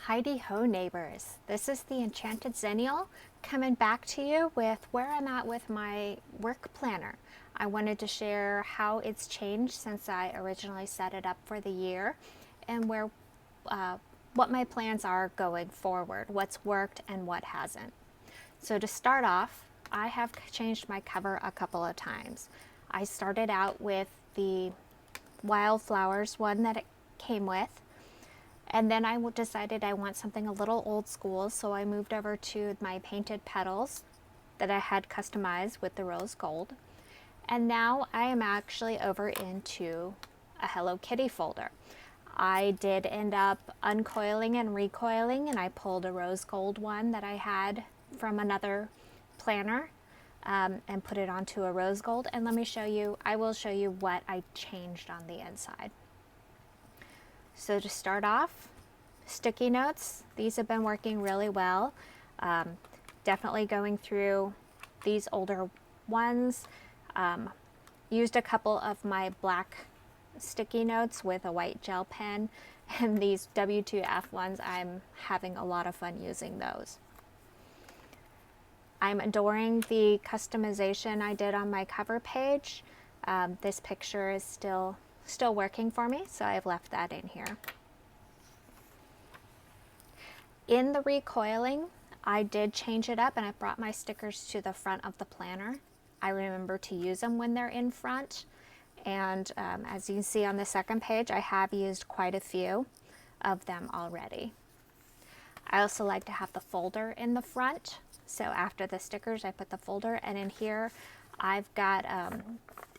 Heidi ho neighbors, this is the Enchanted Zennial coming back to you with where I'm at with my work planner. I wanted to share how it's changed since I originally set it up for the year and what my plans are going forward, what's worked and what hasn't. So to start off, I have changed my cover a couple of times. I started out with the wildflowers one that it came with. And then I decided I want something a little old school, so I moved over to my painted petals that I had customized with the rose gold. And now I am actually over into a Hello Kitty folder. I did end up uncoiling and recoiling, and I pulled a rose gold one that I had from another planner and put it onto a rose gold. And let me show you, I will show you what I changed on the inside. So to start off, sticky notes. These have been working really well. Definitely going through these older ones. Used a couple of my black sticky notes with a white gel pen, and these W2F ones, I'm having a lot of fun using those. I'm adoring the customization I did on my cover page. This picture is still working for me, so I've left that in here. In the recoiling, I did change it up and I brought my stickers to the front of the planner. I remember to use them when they're in front, and as you can see on the second page, I have used quite a few of them already. I also like to have the folder in the front, so after the stickers I put the folder, and in here I've got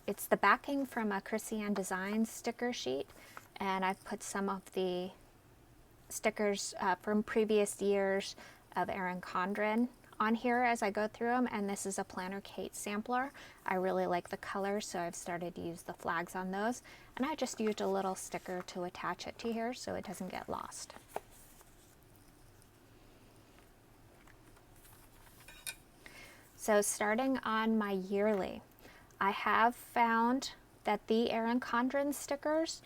it's the backing from a Chrissy Ann Designs sticker sheet, and I've put some of the stickers from previous years of Erin Condren on here as I go through them, and this is a Planner Kate sampler. I really like the color, so I've started to use the flags on those, and I just used a little sticker to attach it to here so it doesn't get lost. So starting on my yearly, I have found that the Erin Condren stickers,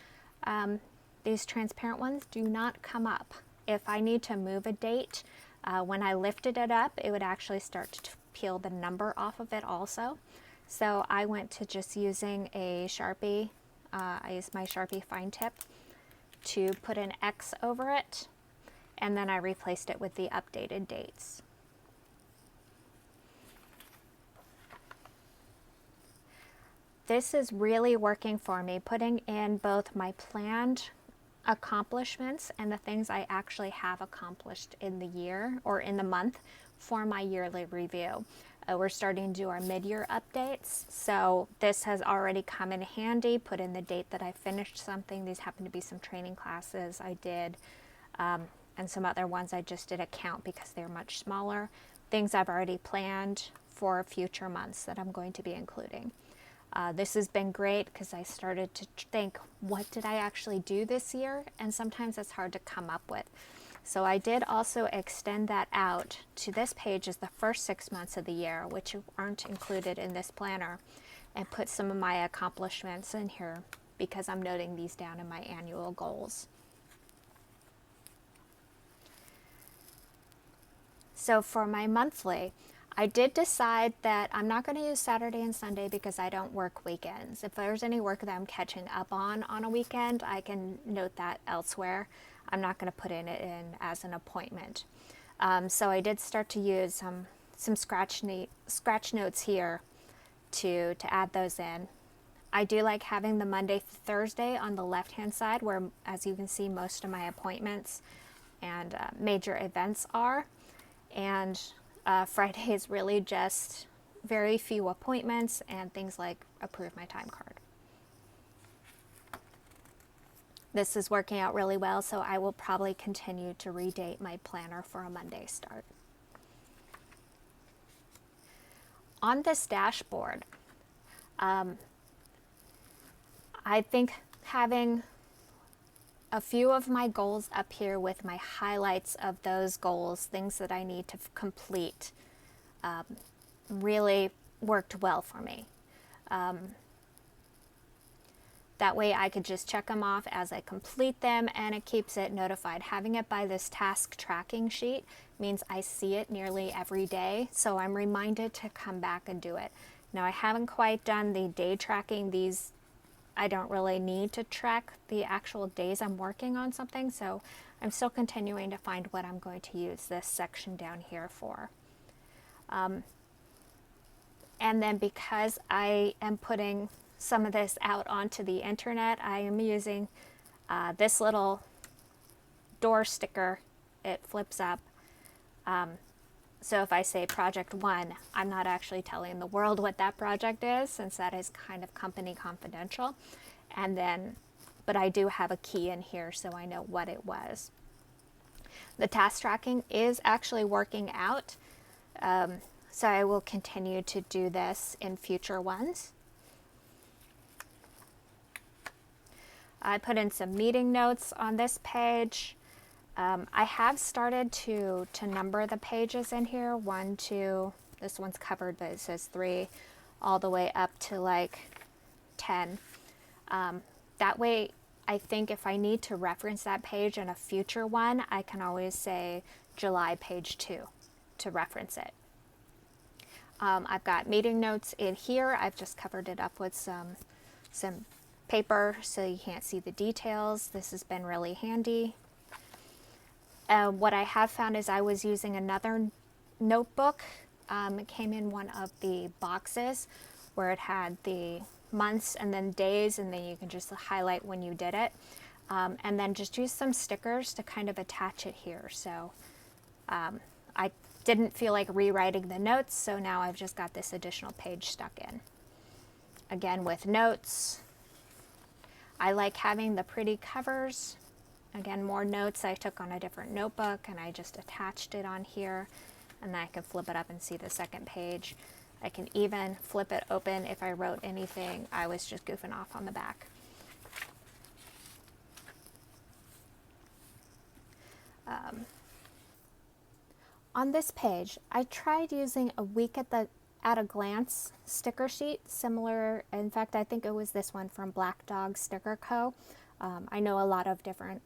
these transparent ones, do not come up. If I need to move a date, when I lifted it up, it would actually start to peel the number off of it also. So I went to just using a Sharpie. I used my Sharpie fine tip to put an X over it, and then I replaced it with the updated dates. This is really working for me, putting in both my planned accomplishments and the things I actually have accomplished in the year or in the month for my yearly review. We're starting to do our mid-year updates, so this has already come in handy. Put in the date that I finished something. These happen to be some training classes I did, and some other ones I just did a count because they're much smaller. Things I've already planned for future months that I'm going to be including. This has been great because I started to think, what did I actually do this year? And sometimes it's hard to come up with. So I did also extend that out to this page as the first 6 months of the year, which aren't included in this planner, and put some of my accomplishments in here because I'm noting these down in my annual goals. So for my monthly, I did decide that I'm not going to use Saturday and Sunday because I don't work weekends. If there's any work that I'm catching up on a weekend, I can note that elsewhere. I'm not going to put it in as an appointment. So I did start to use some scratch notes here to add those in. I do like having the Monday through Thursday on the left-hand side where, as you can see, most of my appointments and major events are. And Friday is really just very few appointments and things like approve my time card. This is working out really well, so I will probably continue to redate my planner for a Monday start. On this dashboard, I think having a few of my goals up here with my highlights of those goals, things that I need to complete, really worked well for me. That way I could just check them off as I complete them, and it keeps it notified. Having it by this task tracking sheet means I see it nearly every day, so I'm reminded to come back and do it. Now I haven't quite done the day tracking. These, I don't really need to track the actual days I'm working on something, so I'm still continuing to find what I'm going to use this section down here for. And then because I am putting some of this out onto the internet, I am using this little door sticker. It flips up. So if I say project 1, I'm not actually telling the world what that project is, since that is kind of company confidential. And then, but I do have a key in here so I know what it was. The task tracking is actually working out. So I will continue to do this in future ones. I put in some meeting notes on this page. I have started to number the pages in here. 1, 2, this one's covered, but it says 3, all the way up to like 10. That way, I think if I need to reference that page in a future one, I can always say July page 2 to reference it. I've got meeting notes in here. I've just covered it up with some paper so you can't see the details. This has been really handy. What I have found is I was using another notebook. It came in one of the boxes where it had the months and then days, and then you can just highlight when you did it. And then just use some stickers to kind of attach it here. So I didn't feel like rewriting the notes, so now I've just got this additional page stuck in. Again, with notes, I like having the pretty covers. Again, more notes I took on a different notebook, and I just attached it on here, and then I can flip it up and see the second page. I can even flip it open if I wrote anything I was just goofing off on the back. On this page, I tried using a week at a glance sticker sheet, similar. In fact, I think it was this one from Black Dog Sticker Co. I know a lot of different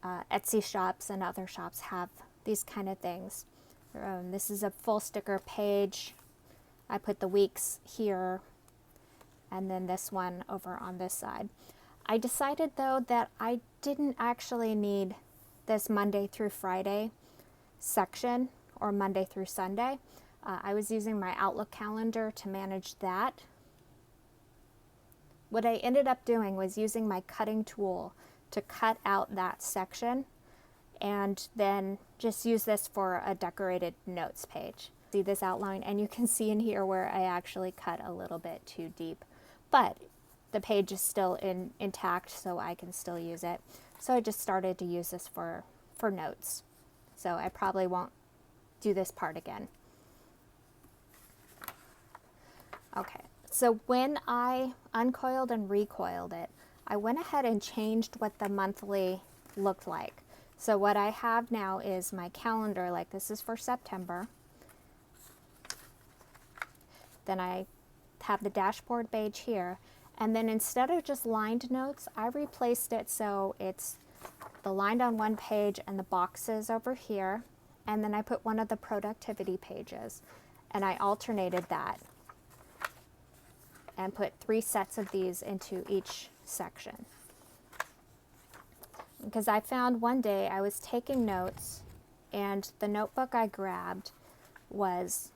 Etsy shops and other shops have these kind of things. This is a full sticker page. I put the weeks here, and then this one over on this side. I decided though that I didn't actually need this Monday through Friday section or Monday through Sunday. I was using my Outlook calendar to manage that. What I ended up doing was using my cutting tool to cut out that section, and then just use this for a decorated notes page. See this outline, and you can see in here where I actually cut a little bit too deep, but the page is still intact, so I can still use it. So I just started to use this for notes. So I probably won't do this part again. Okay, so when I uncoiled and recoiled it, I went ahead and changed what the monthly looked like. So what I have now is my calendar, like this is for September. Then I have the dashboard page here. And then instead of just lined notes, I replaced it so it's the lined on one page and the boxes over here. And then I put one of the productivity pages, and I alternated that and put 3 sets of these into each section. Because I found one day I was taking notes, and the notebook I grabbed was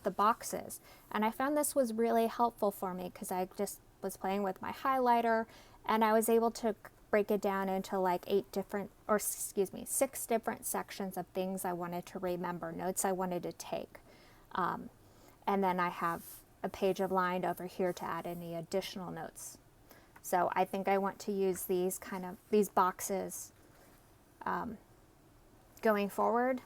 the boxes. And I found this was really helpful for me because I just was playing with my highlighter, and I was able to break it down into like 6 different sections of things I wanted to remember, notes I wanted to take. And then I have a page of lined over here to add any additional notes. So I think I want to use these boxes going forward.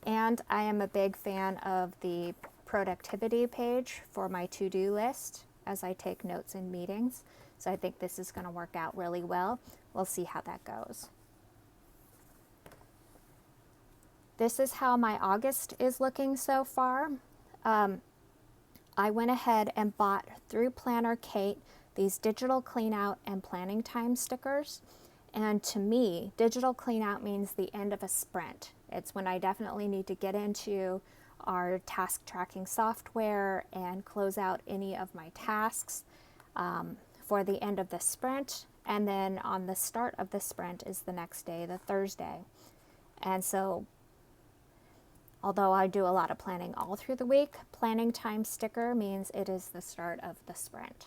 And I am a big fan of the productivity page for my to-do list as I take notes in meetings. So I think this is going to work out really well. We'll see how that goes. This is how my August is looking so far. I went ahead and bought through Planner Kate these digital clean out and planning time stickers. And to me, digital clean out means the end of a sprint. It's when I definitely need to get into our task tracking software and close out any of my tasks for the end of the sprint. And then on the start of the sprint is the next day, the Thursday. And so, although I do a lot of planning all through the week, planning time sticker means it is the start of the sprint.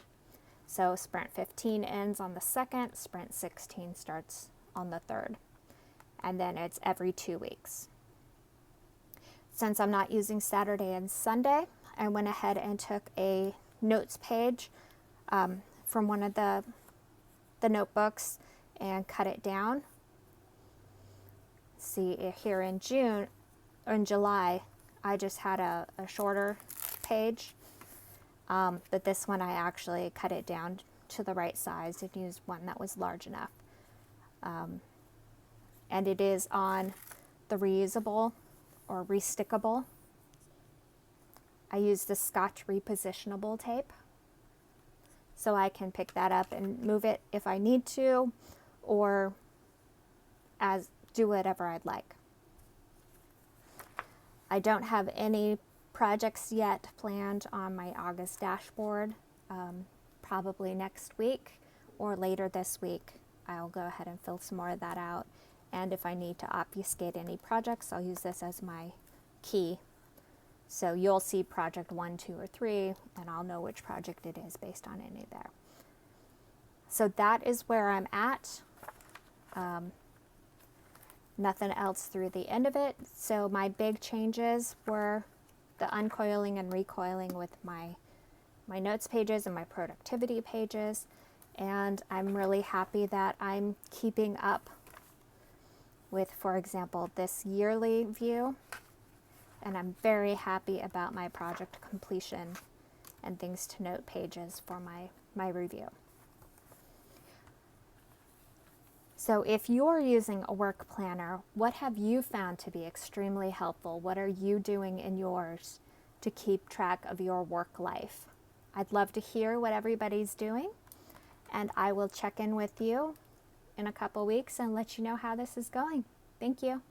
So sprint 15 ends on the 2nd, sprint 16 starts on the 3rd. And then it's every 2 weeks. Since I'm not using Saturday and Sunday, I went ahead and took a notes page from one of the notebooks and cut it down. See, here in July, I just had a shorter page, but this one I actually cut it down to the right size and used one that was large enough. And it is on the reusable or restickable. I use the Scotch repositionable tape, so I can pick that up and move it if I need to, or do whatever I'd like. I don't have any projects yet planned on my August dashboard. Probably next week or later this week, I'll go ahead and fill some more of that out. And if I need to obfuscate any projects, I'll use this as my key. So you'll see project 1, 2, or 3, and I'll know which project it is based on any there. So that is where I'm at. Nothing else through the end of it. So my big changes were the uncoiling and recoiling with my notes pages and my productivity pages. And I'm really happy that I'm keeping up with, for example, this yearly view. And I'm very happy about my project completion and things to note pages for my review. So if you're using a work planner, what have you found to be extremely helpful? What are you doing in yours to keep track of your work life? I'd love to hear what everybody's doing, and I will check in with you in a couple weeks and let you know how this is going. Thank you.